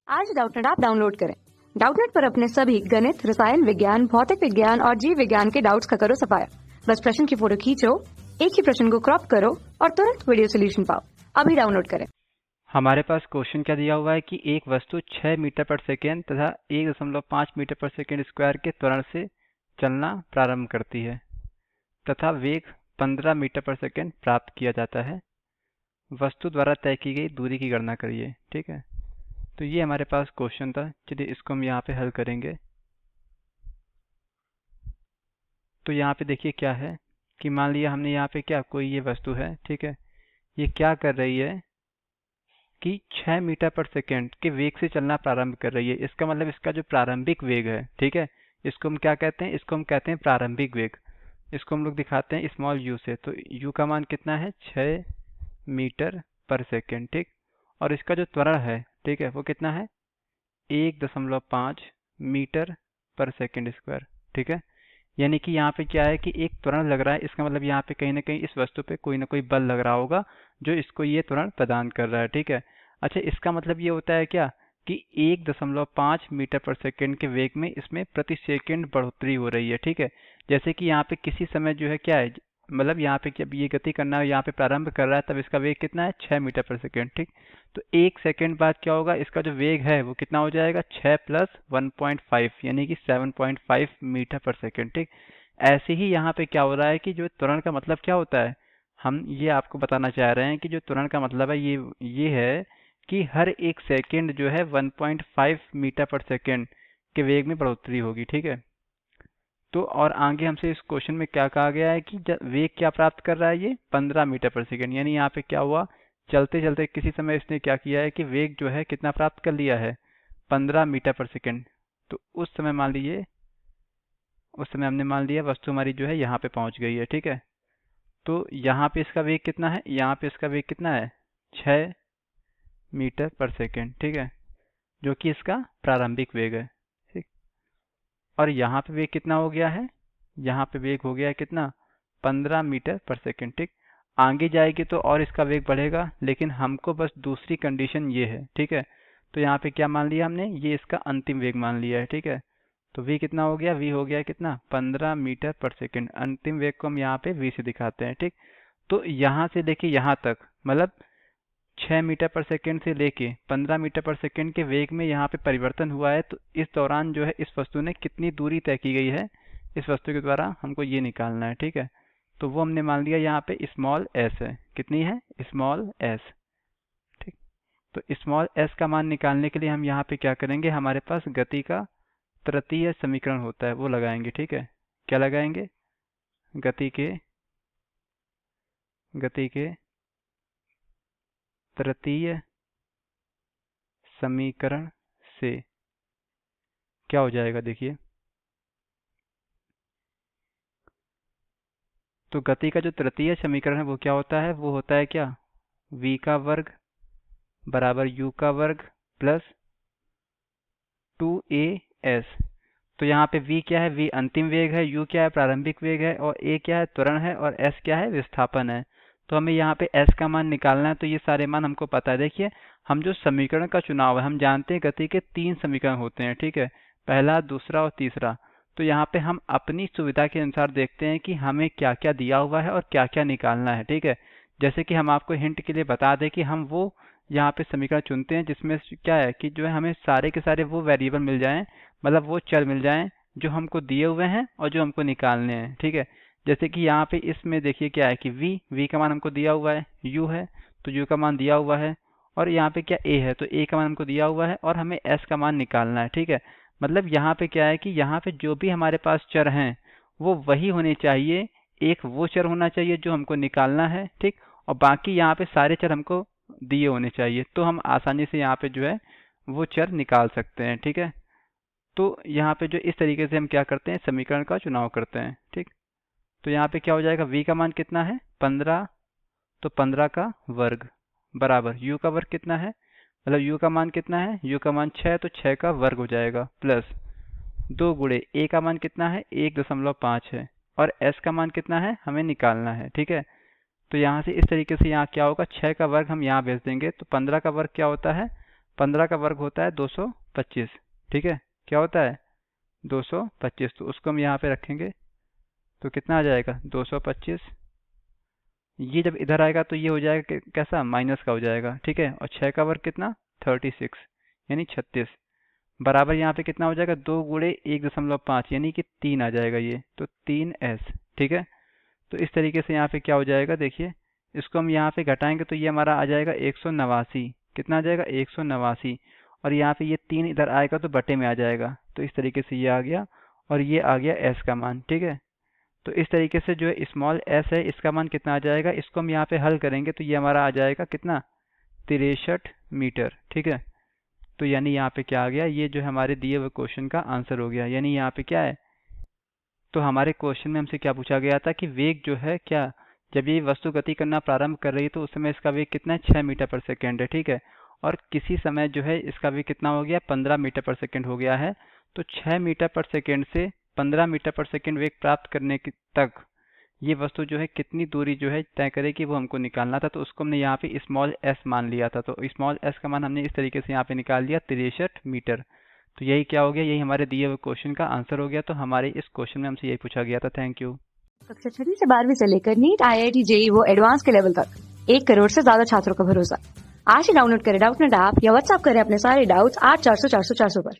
आज Doubtnut app download करें। Doubtnut पर अपने सभी गणित, रसायन विज्ञान, भौतिक विज्ञान और जीव विज्ञान के डाउट्स का करो सफाया। बस प्रश्न की फोटो खींचो, एक ही प्रश्न को क्रॉप करो और तुरंत वीडियो सोल्यूशन पाओ। अभी डाउनलोड करें। हमारे पास क्वेश्चन क्या दिया हुआ है कि एक वस्तु 6 मीटर पर सेकेंड तथा 1.5 मीटर पर सेकेंड स्क्वायर के त्वरण से चलना प्रारंभ करती है तथा वेग 15 मीटर पर सेकेंड प्राप्त किया जाता है। वस्तु द्वारा तय की गई दूरी की गणना करिए। ठीक है, तो ये हमारे पास क्वेश्चन था। चलिए इसको हम यहाँ पे हल करेंगे। तो यहाँ पे देखिए क्या है कि मान लिया हमने यहाँ पे क्या कोई ये वस्तु है। ठीक है, ये क्या कर रही है कि 6 मीटर पर सेकेंड के वेग से चलना प्रारंभ कर रही है। इसका मतलब इसका जो प्रारंभिक वेग है, ठीक है, इसको हम क्या कहते हैं, इसको हम कहते हैं प्रारंभिक वेग। इसको हम लोग दिखाते हैं स्मॉल यू से। तो यू का मान कितना है, 6 मीटर पर सेकेंड। ठीक, और इसका जो त्वरण है, ठीक है, वो कितना है, 1.5 मीटर पर सेकेंड स्क्वायर। ठीक है, यानी कि यहाँ पे क्या है कि एक त्वरण लग रहा है। इसका मतलब यहाँ पे कहीं ना कहीं इस वस्तु पे कोई ना कोई बल लग रहा होगा जो इसको ये त्वरण प्रदान कर रहा है। ठीक है, अच्छा, इसका मतलब ये होता है क्या कि 1.5 मीटर पर सेकेंड के वेग में इसमें प्रति सेकेंड बढ़ोतरी हो रही है। ठीक है, जैसे कि यहाँ पे किसी समय जो है क्या है, मतलब यहाँ पे जब ये गति करना है, यहाँ पे प्रारंभ कर रहा है, तब इसका वेग कितना है, 6 मीटर पर सेकेंड। ठीक, तो 1 सेकेंड बाद क्या होगा, इसका जो वेग है वो कितना हो जाएगा, 6 + 1.5 यानी कि 7.5 मीटर पर सेकेंड। ठीक, ऐसे ही यहाँ पे क्या हो रहा है कि जो त्वरण का मतलब क्या होता है, हम ये आपको बताना चाह रहे हैं कि जो त्वरण का मतलब है ये है कि हर एक सेकेंड जो है 1.5 मीटर पर सेकेंड के वेग में बढ़ोतरी होगी। ठीक है, तो और आगे हमसे इस क्वेश्चन में क्या कहा गया है कि वेग क्या प्राप्त कर रहा है, ये 15 मीटर पर सेकेंड। यानी यहाँ पे क्या हुआ, चलते चलते किसी समय इसने क्या किया है कि वेग जो है कितना प्राप्त कर लिया है, 15 मीटर पर सेकेंड। तो उस समय हमने मान लिया वस्तु हमारी जो है यहाँ पे पहुंच गई है। ठीक है, तो यहाँ पे इसका वेग कितना है, यहाँ पे इसका वेग कितना है, 6 मीटर पर सेकेंड। ठीक है, जो कि इसका प्रारंभिक वेग है। ठीक, और यहाँ पे वेग कितना हो गया है, यहाँ पे वेग हो गया है कितना, 15 मीटर पर सेकेंड। ठीक, आगे जाएगी तो और इसका वेग बढ़ेगा, लेकिन हमको बस दूसरी कंडीशन ये है। ठीक है, तो यहाँ पे क्या मान लिया हमने, ये इसका अंतिम वेग मान लिया है। ठीक है, तो v कितना हो गया, v हो गया कितना, 15 मीटर पर सेकेंड। अंतिम वेग को हम यहाँ पे v से दिखाते हैं। ठीक, तो यहाँ से लेके यहाँ तक मतलब 6 मीटर पर सेकेंड से लेके 15 मीटर पर सेकेंड के वेग में यहाँ पे परिवर्तन हुआ है। तो इस दौरान जो है इस वस्तु ने कितनी दूरी तय की गई है, इस वस्तु के द्वारा हमको ये निकालना है। ठीक है, तो वो हमने मान लिया यहाँ पे स्मॉल s है। कितनी है, स्मॉल s। ठीक, तो स्मॉल s का मान निकालने के लिए हम यहाँ पे क्या करेंगे, हमारे पास गति का तृतीय समीकरण होता है, वो लगाएंगे। ठीक है, क्या लगाएंगे, गति के तृतीय समीकरण से क्या हो जाएगा, देखिए, तो गति का जो तृतीय समीकरण है वो क्या होता है, वो होता है क्या, v का वर्ग बराबर u का वर्ग प्लस 2as। तो यहाँ पे v क्या है, v अंतिम वेग है, u क्या है, प्रारंभिक वेग है, और a क्या है, त्वरण है, और s क्या है, विस्थापन है। तो हमें यहाँ पे s का मान निकालना है। तो ये सारे मान हमको पता है। देखिए, हम जो समीकरण का चुनाव है, हम जानते हैं गति के 3 समीकरण होते हैं। ठीक है, पहला, दूसरा और तीसरा। तो यहाँ पे हम अपनी सुविधा के अनुसार देखते हैं कि हमें क्या क्या दिया हुआ है और क्या क्या निकालना है। ठीक है, जैसे कि हम आपको हिंट के लिए बता दें कि हम वो यहाँ पे समीकरण चुनते हैं जिसमें क्या है कि जो है हमें सारे के सारे वो वेरिएबल मिल जाएं, मतलब वो चर मिल जाएं जो हमको दिए हुए हैं और जो हमको निकालने हैं। ठीक है, जैसे कि यहाँ पे इसमें देखिए क्या है कि v का मान हमको दिया हुआ है, u है तो u का मान दिया हुआ है, और यहाँ पे क्या a है तो a का मान हमको दिया हुआ है, और हमें s का मान निकालना है। ठीक है, मतलब यहाँ पे क्या है कि यहाँ पे जो भी हमारे पास चर हैं वो वही होने चाहिए। एक वो चर होना चाहिए जो हमको निकालना है। ठीक, और बाकी यहाँ पे सारे चर हमको दिए होने चाहिए, तो हम आसानी से यहाँ पे जो है वो चर निकाल सकते हैं। ठीक है, तो यहाँ पे जो इस तरीके से हम क्या करते हैं, समीकरण का चुनाव करते हैं। ठीक, तो यहाँ पे क्या हो जाएगा, v का मान कितना है, 15, तो 15 का वर्ग बराबर u का वर्ग कितना है, मतलब u का मान कितना है, u का मान 6, तो 6 का वर्ग हो जाएगा, प्लस 2 गुणे a का मान कितना है, 1.5 है, और s का मान कितना है, हमें निकालना है। ठीक है, तो यहाँ से इस तरीके से यहाँ क्या होगा, 6 का वर्ग हम यहाँ भेज देंगे, तो 15 का वर्ग क्या होता है, 15 का वर्ग होता है 225, ठीक है, क्या होता है 225, तो उसको हम यहाँ पे रखेंगे तो कितना आ जाएगा 225। ये जब इधर आएगा तो ये हो जाएगा कैसा, माइनस का हो जाएगा, ठीक है, और 6 का वर्ग कितना 36 यानी 36, बराबर यहाँ पे कितना हो जाएगा 2 गुणे 1.5 यानी कि 3 आ जाएगा ये, तो 3s, ठीक है। तो इस तरीके से यहाँ पे क्या हो जाएगा, देखिए इसको हम यहाँ पे घटाएंगे तो ये हमारा आ जाएगा 189, कितना आ जाएगा 189, और यहाँ पे ये 3 इधर आएगा तो बटे में आ जाएगा, तो इस तरीके से ये आ गया, और ये आ गया s का मान, ठीक है। तो इस तरीके से जो है स्मॉल s है इसका मान कितना आ जाएगा, इसको हम यहाँ पे हल करेंगे तो ये हमारा आ जाएगा कितना 63 मीटर, ठीक है। तो यानी यहाँ पे क्या आ गया, ये जो हमारे दिए हुए क्वेश्चन का आंसर हो गया, यानी यहाँ पे क्या है, तो हमारे क्वेश्चन में हमसे क्या पूछा गया था कि वेग जो है क्या, जब ये वस्तु गति करना प्रारंभ कर रही है तो उस समय इसका वेग कितना है 6 मीटर पर सेकेंड है, ठीक है, और किसी समय जो है इसका वेग कितना हो गया 15 मीटर पर सेकेंड हो गया है। तो 6 मीटर पर सेकेंड से 15 मीटर पर सेकेंड वेग प्राप्त करने तक ये वस्तु जो है कितनी दूरी जो है तय करेगी वो हमको निकालना था, तो उसको हमने यहाँ पे स्मॉल s मान लिया था, तो स्मॉल s का मान हमने इस तरीके से यहाँ पे निकाल दिया 63 मीटर। तो यही क्या हो गया, यही हमारे दिए हुए क्वेश्चन का आंसर हो गया। तो हमारे इस क्वेश्चन में हमसे यही पूछा गया था। Thank you. कक्षा 6वीं से 12वीं से लेकर नीट, IIT, JEE वो एडवांस के लेवल तक 1 करोड़ से ज्यादा छात्रों का भरोसा। आज ही डाउनलोड करें डाउटनेट ऐप या व्हाट्सएप करें अपने सारे डाउट्स 8400 400 400 पर।